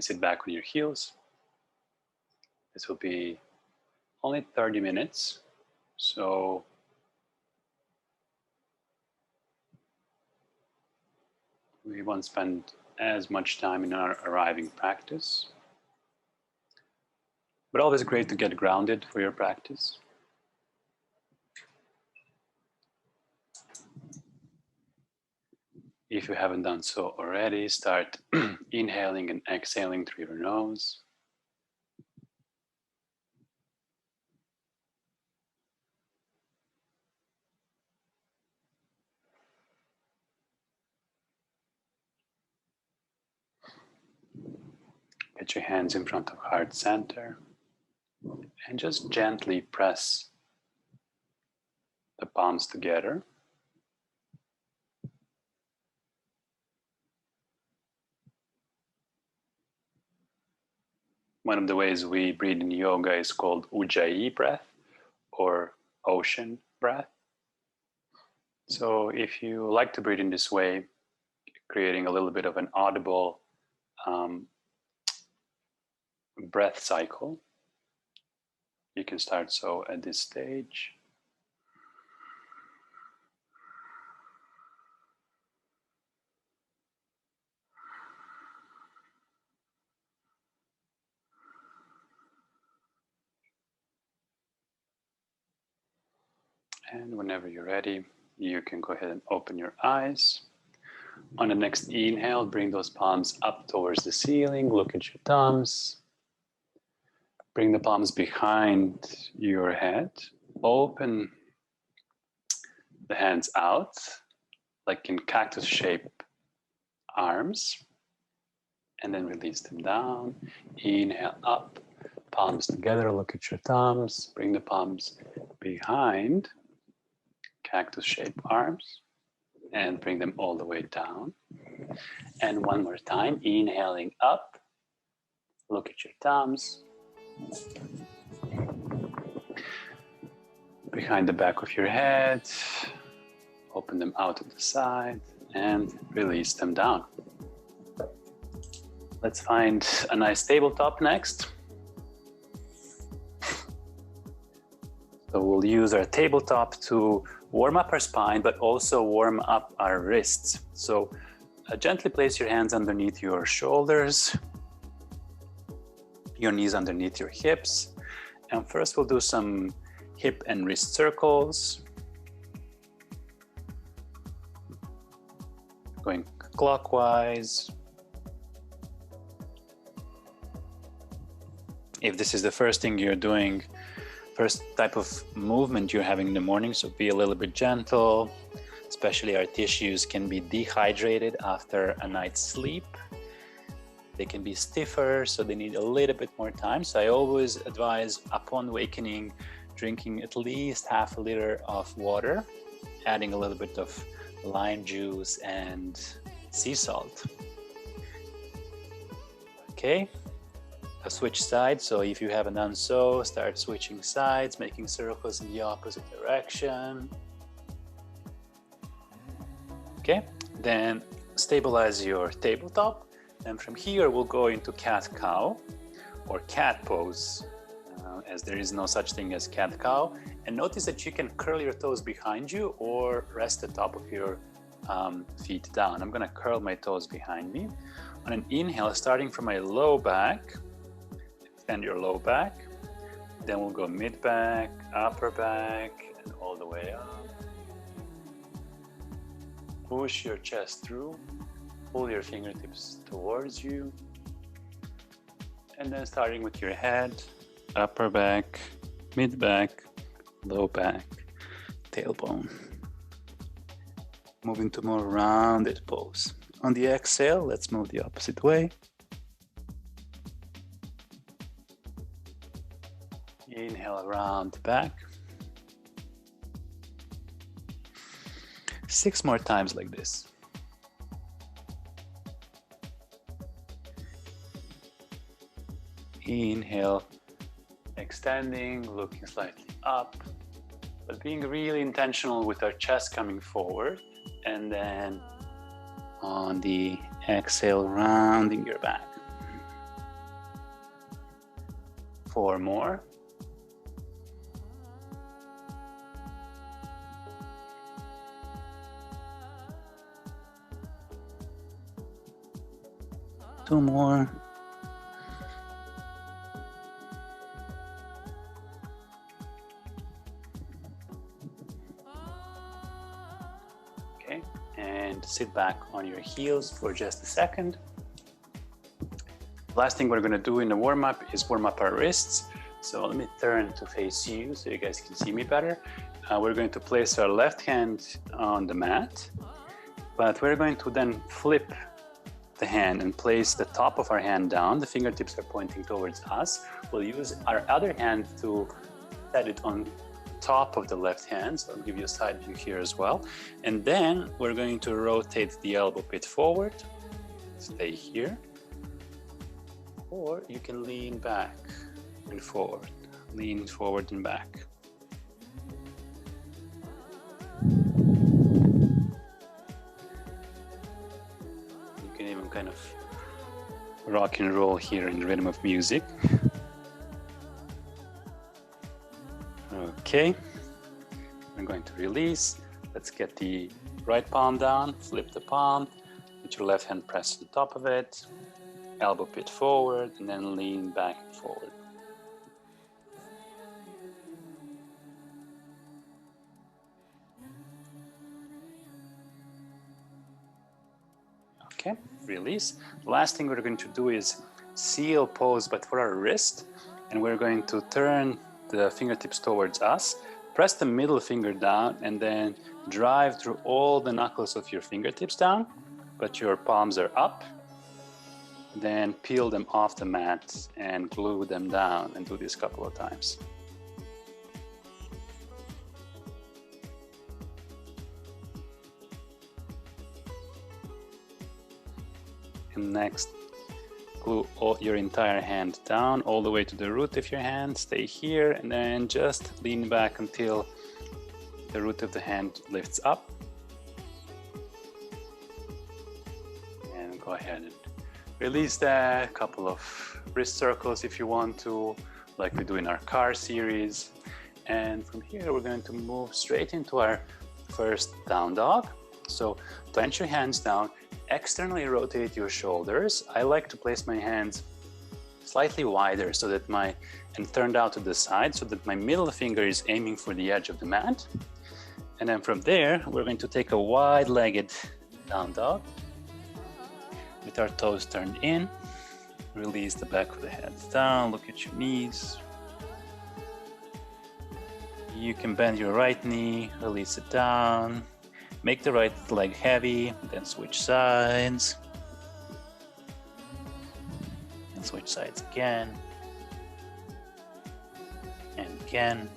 can sit back on your heels. This will be only 30 minutes. So we won't spend as much time in our arriving practice, but always great to get grounded for your practice. If you haven't done so already, start inhaling and exhaling through your nose. Get your hands in front of heart center and just gently press the palms together. One of the ways we breathe in yoga is called Ujjayi breath or ocean breath. So if you like to breathe in this way, creating a little bit of an audible breath cycle, you can start so at this stage. And whenever you're ready, you can go ahead and open your eyes. On the next inhale, bring those palms up towards the ceiling. Look at your thumbs. Bring the palms behind your head. Open the hands out, like in cactus shape arms. And then release them down. Inhale up, palms together. Look at your thumbs. Bring the palms behind cactus shape arms and bring them all the way down. And one more time, inhaling up, look at your thumbs, behind the back of your head, open them out to the side and release them down. Let's find a nice tabletop next. So we'll use our tabletop to warm up our spine, but also warm up our wrists. So gently place your hands underneath your shoulders, your knees underneath your hips. And first we'll do some hip and wrist circles. Going clockwise. If this is the first thing you're doing, first type of movement you're having in the morning, so be a little bit gentle, especially our tissues can be dehydrated after a night's sleep. They can be stiffer, so they need a little bit more time. So I always advise upon awakening, drinking at least half a liter of water, adding a little bit of lime juice and sea salt. Okay. Switch sides, so if you haven't done so, start switching sides, making circles in the opposite direction. Okay, then stabilize your tabletop, and from here we'll go into cat-cow or cat pose, as there is no such thing as cat-cow. And notice that you can curl your toes behind you or rest the top of your feet down. I'm gonna curl my toes behind me. On an inhale, starting from my low back, extend your low back, then we'll go mid back, upper back, and all the way up. Push your chest through, pull your fingertips towards you, and then starting with your head, upper back, mid back, low back, tailbone. Moving to more rounded pose. On the exhale, let's move the opposite way. Inhale around the back. 6 more times like this. Inhale, extending, looking slightly up, but being really intentional with our chest coming forward. And then on the exhale, rounding your back. 4 more. Two more. Okay, and sit back on your heels for just a second. Last thing we're going to do in the warm-up is warm up our wrists. So let me turn to face you so you guys can see me better. We're going to place our left hand on the mat, but we're going to then flip the hand and place the top of our hand down. The fingertips are pointing towards us. We'll use our other hand to set it on top of the left hand. So I'll give you a side view here as well. And then we're going to rotate the elbow pit forward. Stay here. Or you can lean back and forward. Lean forward and back. Even kind of rock and roll here in the rhythm of music. Okay, I'm going to release. Let's get the right palm down, flip the palm, with your left hand press to the top of it, elbow pit forward, and then lean back and forward. Okay, release. The last thing we're going to do is seal pose, but for our wrist. And we're going to turn the fingertips towards us, press the middle finger down, and then drive through all the knuckles of your fingertips down, but your palms are up. Then peel them off the mat and glue them down, and do this a couple of times. And next, glue your entire hand down all the way to the root of your hand. Stay here and then just lean back until the root of the hand lifts up. And go ahead and release that. A couple of wrist circles if you want to, like we do in our car series. And from here, we're going to move straight into our first down dog. So plant your hands down. Externally rotate your shoulders. I like to place my hands slightly wider so that and turned out to the side so that my middle finger is aiming for the edge of the mat. And then from there, we're going to take a wide-legged down dog with our toes turned in. Release the back of the head down, look at your knees. You can bend your right knee, release it down. Make the right leg heavy, then switch sides. And switch sides again. And again.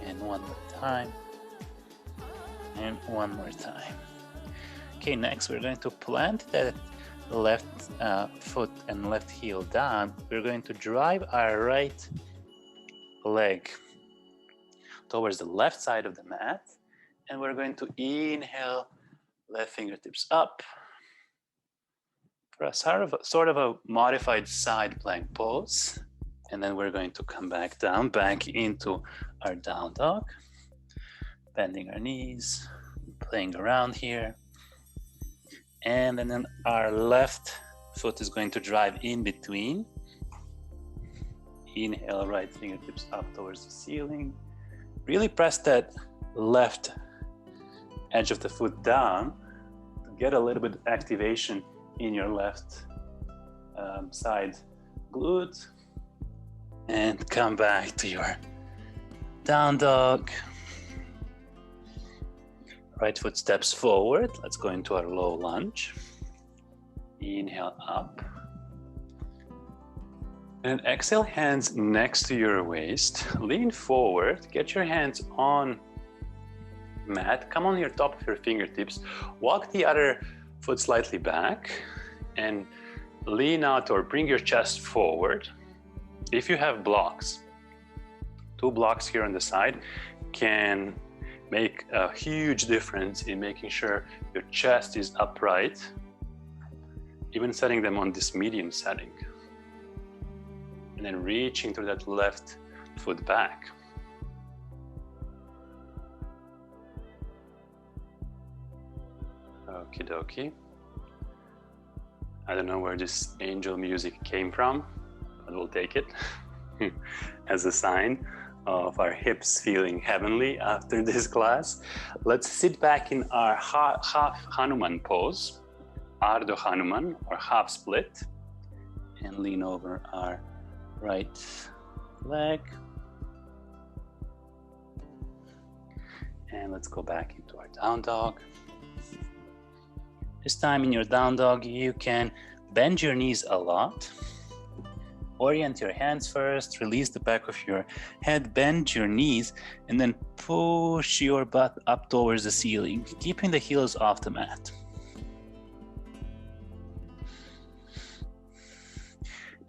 And one more time. And one more time. Okay, next we're going to plant that left foot and left heel down. We're going to drive our right leg towards the left side of the mat. And we're going to inhale, left fingertips up for a sort of a modified side plank pose. And then we're going to come back down, back into our down dog, bending our knees, playing around here. And then our left foot is going to drive in between. Inhale, right fingertips up towards the ceiling. Really press that left edge of the foot down to get a little bit of activation in your left side glute, and come back to your down dog. Right foot steps forward. Let's go into our low lunge. Inhale up. And exhale, hands next to your waist. Lean forward, get your hands on mat, come on your top of your fingertips, walk the other foot slightly back and lean out or bring your chest forward. If you have blocks, 2 blocks here on the side can make a huge difference in making sure your chest is upright, even setting them on this medium setting. And then reaching through that left foot back. Okie dokie. I don't know where this angel music came from, but we'll take it as a sign of our hips feeling heavenly after this class. Let's sit back in our half Hanuman pose, Ardha Hanuman, or half split, and lean over our right leg. And let's go back into our down dog. This time in your down dog, you can bend your knees a lot. Orient your hands first, release the back of your head, bend your knees, and then push your butt up towards the ceiling, keeping the heels off the mat.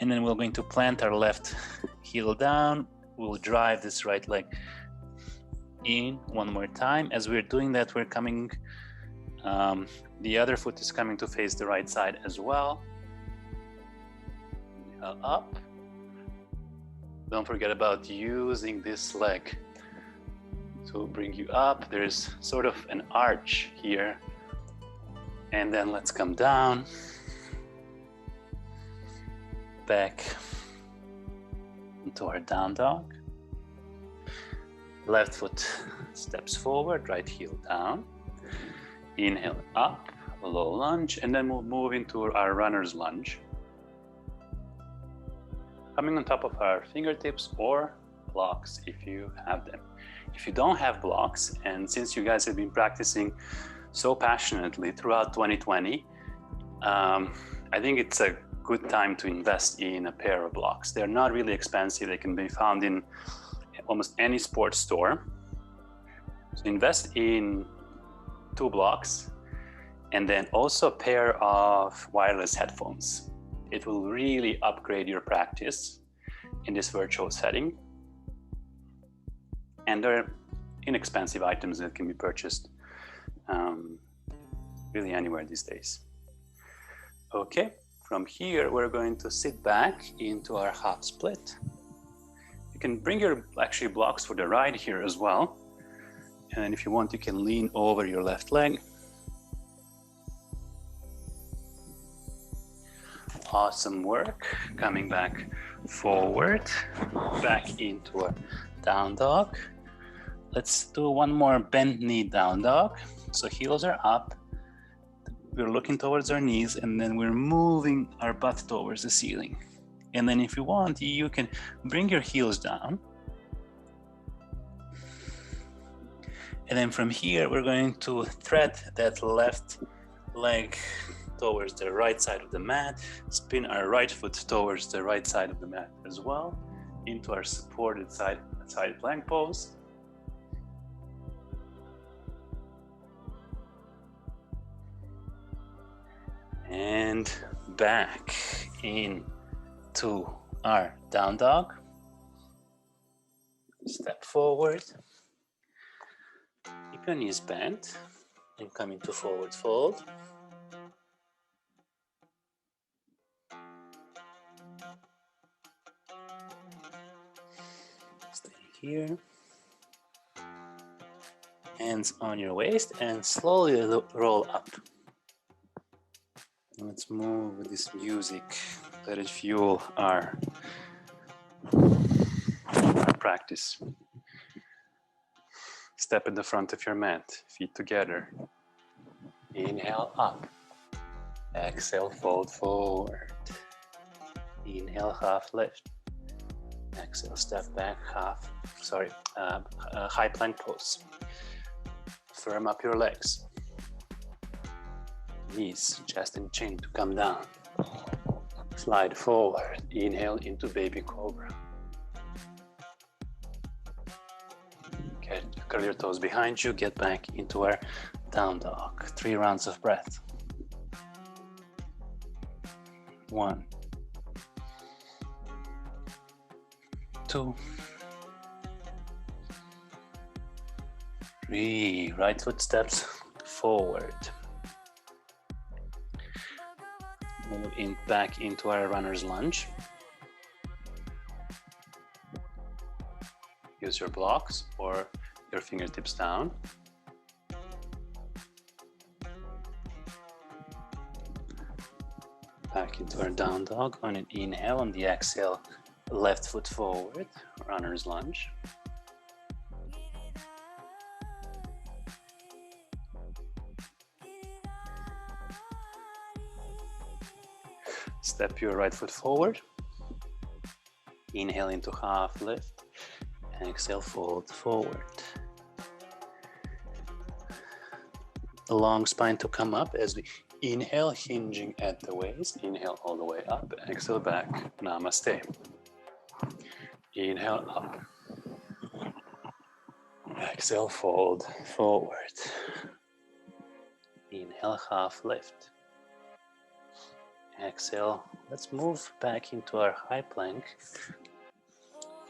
And then we're going to plant our left heel down. We'll drive this right leg in one more time. As we're doing that, we're coming, the other foot is coming to face the right side as well. Up. Don't forget about using this leg to bring you up. There's sort of an arch here. And then let's come down. Back into our down dog. Left foot steps forward, right heel down. Inhale up, low lunge, and then we'll move into our runner's lunge. Coming on top of our fingertips or blocks if you have them. If you don't have blocks, and since you guys have been practicing so passionately throughout 2020, I think it's a good time to invest in a pair of blocks. They're not really expensive. They can be found in almost any sports store. So invest in 2 blocks and then also a pair of wireless headphones. It will really upgrade your practice in this virtual setting. And they're inexpensive items that can be purchased really anywhere these days. Okay, from here, we're going to sit back into our half split. You can bring your actually blocks for the ride here as well. And if you want, you can lean over your left leg. Awesome work. Coming back forward, back into a down dog. Let's do one more bent knee down dog. So heels are up. We're looking towards our knees, and then we're moving our butt towards the ceiling. And then if you want, you can bring your heels down. And then from here, we're going to thread that left leg towards the right side of the mat, spin our right foot towards the right side of the mat as well, into our supported side plank pose. And back into our down dog. Step forward. Keep your knees bent and come into forward fold. Stay here. Hands on your waist and slowly roll up. Let's move with this music. Let it fuel our practice. Step in the front of your mat, feet together. Inhale up. Exhale, fold forward. Inhale, half lift. Exhale, step back, high plank pose. Firm up your legs. Knees, chest and chin to come down. Slide forward. Inhale into baby cobra. Curl your toes behind you. Get back into our down dog. 3 rounds of breath. 1, 2, 3. Right foot steps forward. Move back into our runner's lunge. use your blocks or your fingertips down. Back into our down dog. On an inhale, on the exhale, left foot forward, runner's lunge. Step your right foot forward. Inhale into half lift. Exhale, fold forward. The long spine to come up as we inhale, hinging at the waist. Inhale all the way up. Exhale back. Namaste. Inhale up. Exhale, fold forward. Inhale, half lift. Exhale. Let's move back into our high plank.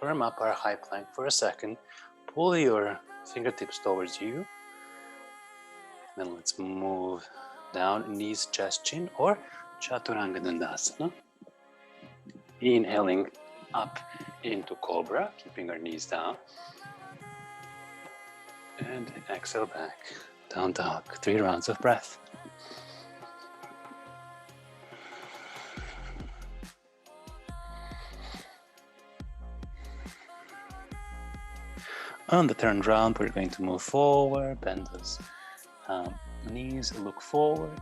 Firm up our high plank for a second. Pull your fingertips towards you. Then let's move down, knees, chest, chin, or Chaturanga Dandasana. Inhaling up into Cobra, keeping our knees down. And exhale back, down dog, 3 rounds of breath. On the turn round, we're going to move forward, bend those knees, look forward.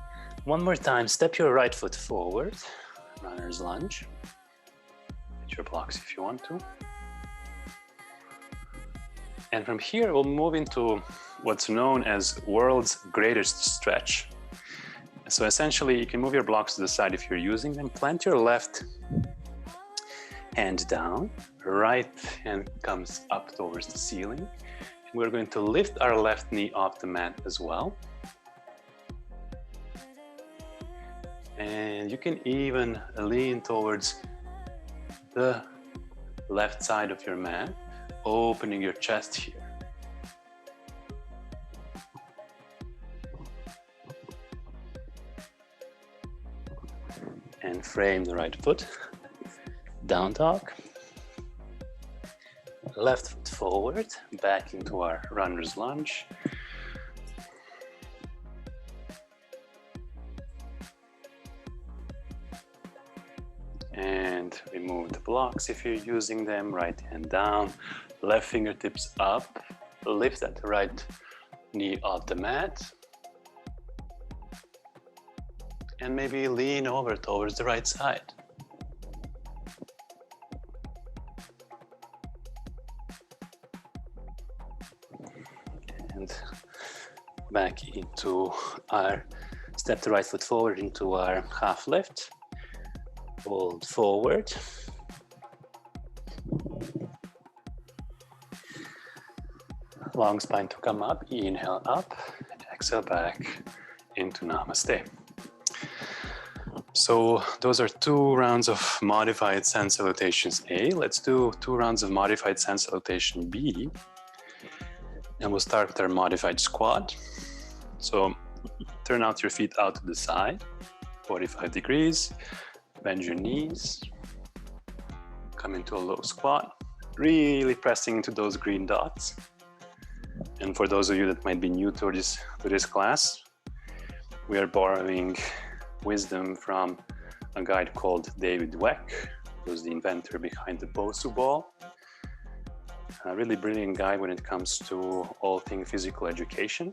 One more time, step your right foot forward, runner's lunge. Get your blocks if you want to. And from here, we'll move into what's known as world's greatest stretch. So essentially, you can move your blocks to the side if you're using them. Plant your left hand down, right hand comes up towards the ceiling. And we're going to lift our left knee off the mat as well. And you can even lean towards the left side of your mat, opening your chest here. And frame the right foot. Down dog. Left foot forward, back into our runner's lunge. And remove the blocks if you're using them. Right hand down, left fingertips up. Lift that right knee off the mat. And maybe lean over towards the right side. And back into our, step the right foot forward into our half lift. Fold forward. Long spine to come up, inhale up, exhale back into Namaste. So those are 2 rounds of modified sand salutations A. Let's do 2 rounds of modified sand salutation B. And we'll start with our modified squat. So turn out your feet out to the side, 45 degrees. Bend your knees. Come into a low squat. Really pressing into those green dots. And for those of you that might be new to this class, we are borrowing wisdom from a guy called David Weck, who's the inventor behind the Bosu ball. A really brilliant guy when it comes to all things physical education.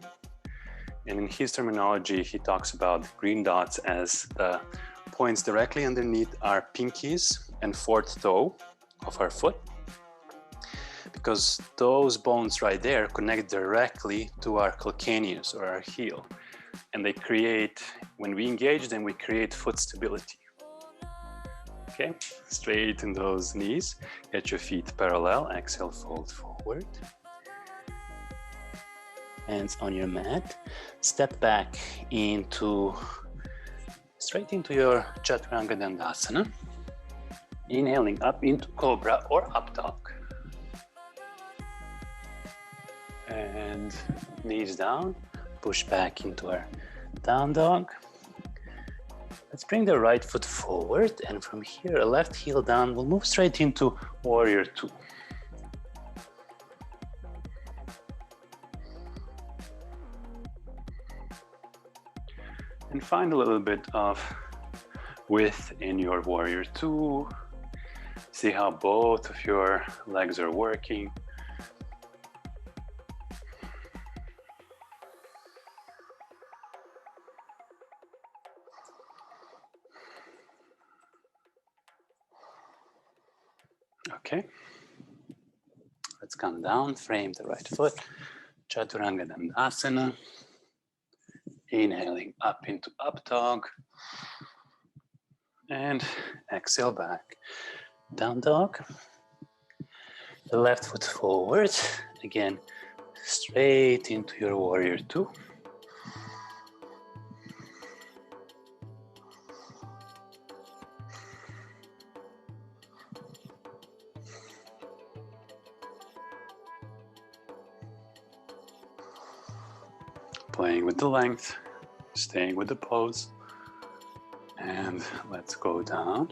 And in his terminology, he talks about green dots as points directly underneath our pinkies and 4th toe of our foot, because those bones right there connect directly to our calcaneus or our heel, and they create, when we engage them, we create foot stability. Okay, straighten those knees, get your feet parallel, exhale, fold forward. Hands on your mat, step back straight into your Chaturanga Dandasana. Inhaling up into Cobra or Up Dog. And knees down, push back into our Down Dog. Let's bring the right foot forward, and from here, left heel down, we'll move straight into Warrior 2. And find a little bit of width in your warrior two. See how both of your legs are working. Okay. Let's come down, frame the right foot. Chaturanga Dandasana. Inhaling up into up dog. And exhale back. Down dog. The left foot forward. Again, straight into your warrior two. Playing with the length, staying with the pose. And let's go down.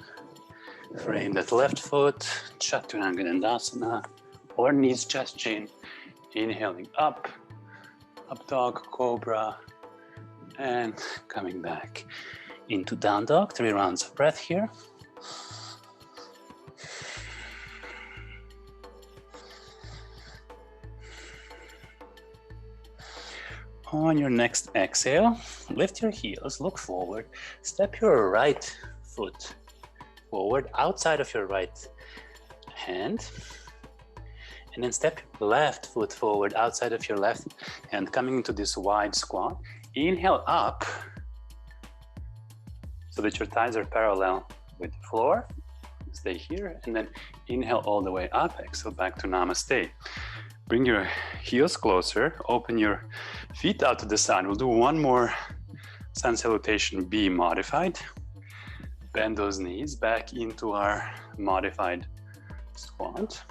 Frame that left foot, Chaturanga Dandasana, or knees, chest, chin. Inhaling up, up dog, cobra, and coming back into down dog. 3 rounds of breath here. On your next exhale, lift your heels, look forward, step your right foot forward outside of your right hand, and then step your left foot forward outside of your left hand, coming into this wide squat. Inhale up so that your thighs are parallel with the floor. Stay here, and then inhale all the way up, exhale back to Namaste. Bring your heels closer, open your feet out to the side. We'll do one more sun salutation B modified. Bend those knees back into our modified squat.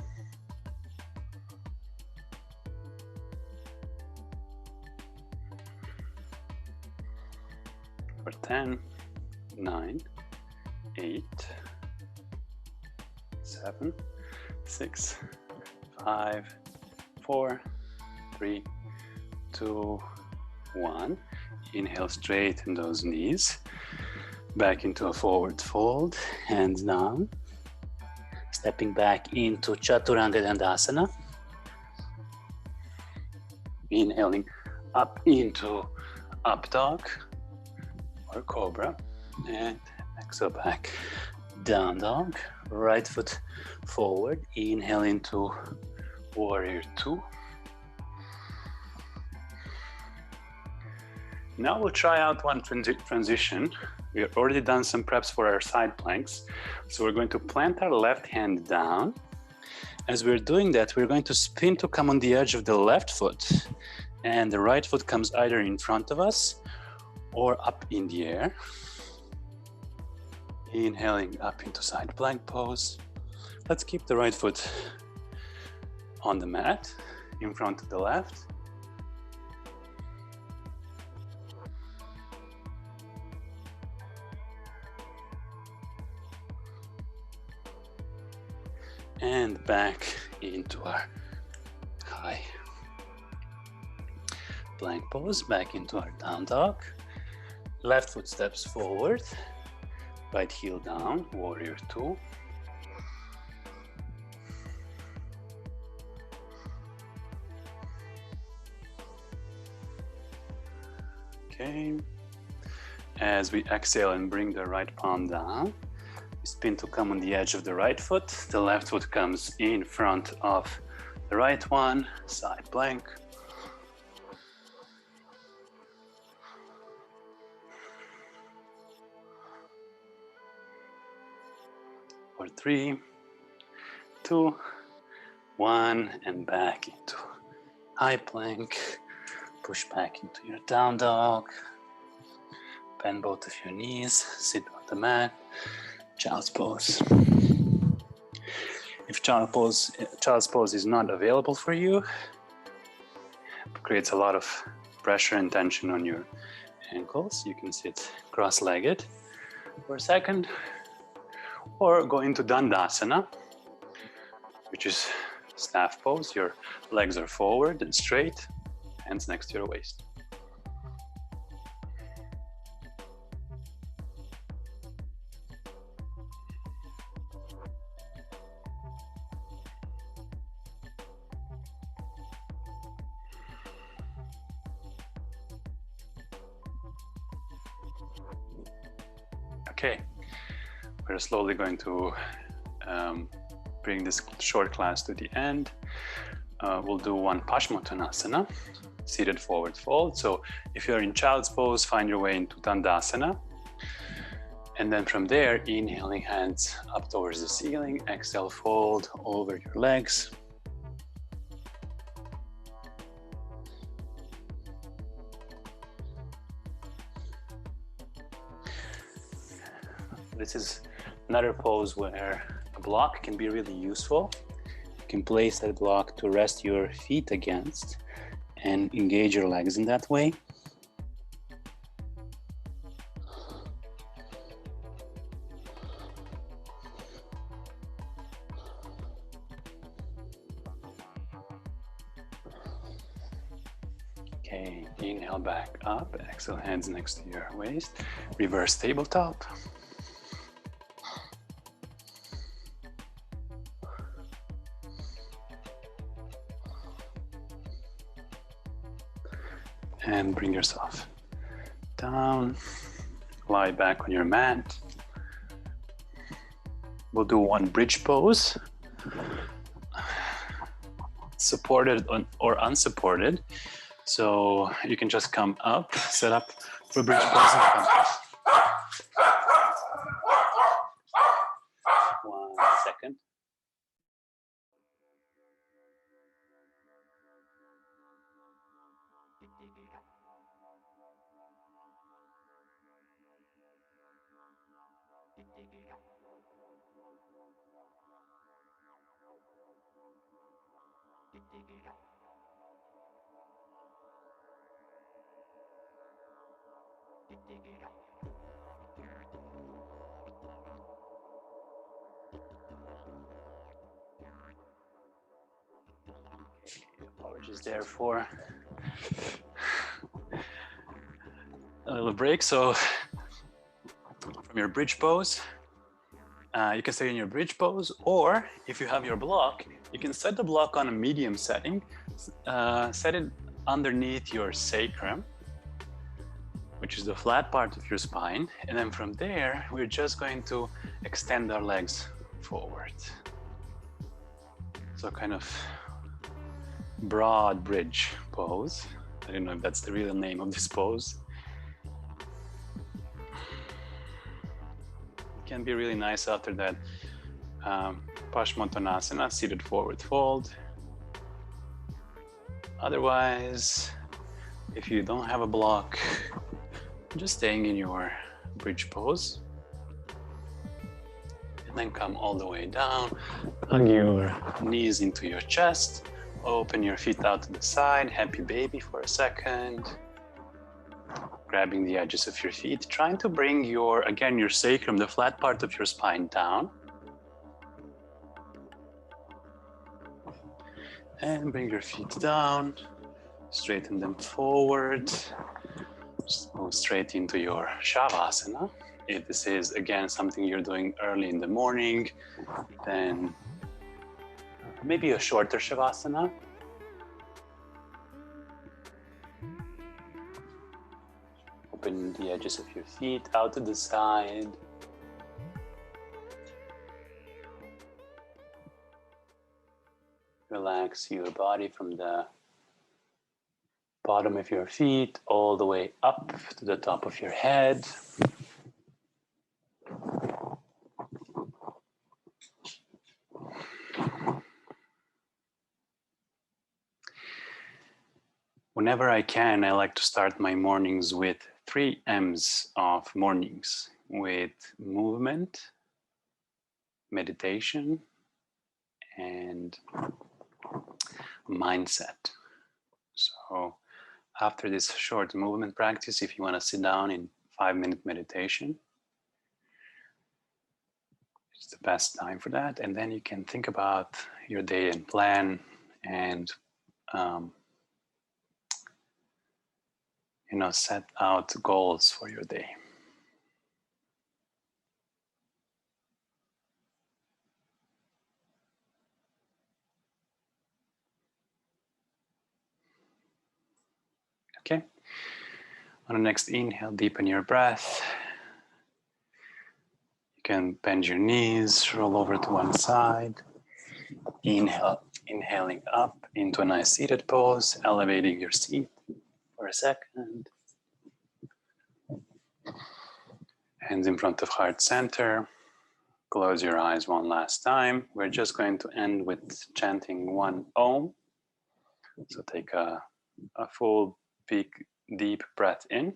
For 10, 9, 8, 7, 6, 5, 4, 3, 2, 1. Inhale, straighten those knees. Back into a forward fold, hands down. Stepping back into Chaturanga Dandasana. Inhaling up into up dog or cobra. And exhale back, down dog. Right foot forward. Inhale into warrior two. Now we'll try out one transition. We have already done some preps for our side planks. So we're going to plant our left hand down. As we're doing that, we're going to spin to come on the edge of the left foot. And the right foot comes either in front of us or up in the air. Inhaling up into side plank pose. Let's keep the right foot on the mat in front of the left. And back into our high plank pose, back into our down dog. Left foot steps forward, right heel down, warrior two. Okay. As we exhale and bring the right palm down, spin to come on the edge of the right foot. The left foot comes in front of the right one, side plank. For 3, 2, 1, and back into high plank. Push back into your down dog. Bend both of your knees, sit on the mat. Child's pose. If child's pose is not available for you, it creates a lot of pressure and tension on your ankles. You can sit cross-legged for a second, or go into Dandasana, which is staff pose. Your legs are forward and straight, hands next to your waist. Okay, we're slowly going to bring this short class to the end. We'll do one Paschimottanasana, seated forward fold. So if you're in child's pose, find your way into Dandasana. And then from there, inhaling hands up towards the ceiling, exhale, fold over your legs. This is another pose where a block can be really useful. You can place that block to rest your feet against and engage your legs in that way. Okay, inhale back up, exhale, hands next to your waist, reverse tabletop. And bring yourself down, lie back on your mat. We'll do one bridge pose, supported or unsupported. So you can just come up, set up for bridge pose and come up. 1 second. Apologies there for a little break. So from your bridge pose, you can stay in your bridge pose, or if you have your block, you can set the block on a medium setting, set it underneath your sacrum, which is the flat part of your spine. And then from there, we're just going to extend our legs forward. So kind of broad bridge pose. I don't know if that's the real name of this pose. It can be really nice after that Paschimottanasana, seated forward fold. Otherwise, if you don't have a block, just staying in your bridge pose. And then come all the way down, hug your knees into your chest, open your feet out to the side, happy baby for a second. Grabbing the edges of your feet, trying to bring your sacrum, the flat part of your spine, down. And bring your feet down, straighten them forward. Just move straight into your Shavasana. If this is, again, something you're doing early in the morning, then maybe a shorter Shavasana. Open the edges of your feet out to the side. Relax your body from the bottom of your feet all the way up to the top of your head. Whenever I can, I like to start my mornings with 3 M's of mornings, with movement, meditation, and mindset. So after this short movement practice, if you want to sit down in 5-minute meditation, it's the best time for that. And then you can think about your day and plan and set out goals for your day. Okay. On the next inhale, deepen your breath. You can bend your knees, roll over to one side. Inhaling up into a nice seated pose, elevating your seat for a second. Hands in front of heart center. Close your eyes one last time. We're just going to end with chanting one Om. So take a full big deep breath in.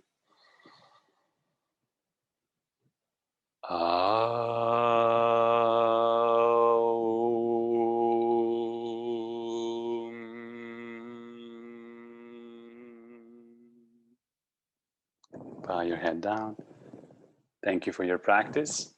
Bow your head down. Thank you for your practice.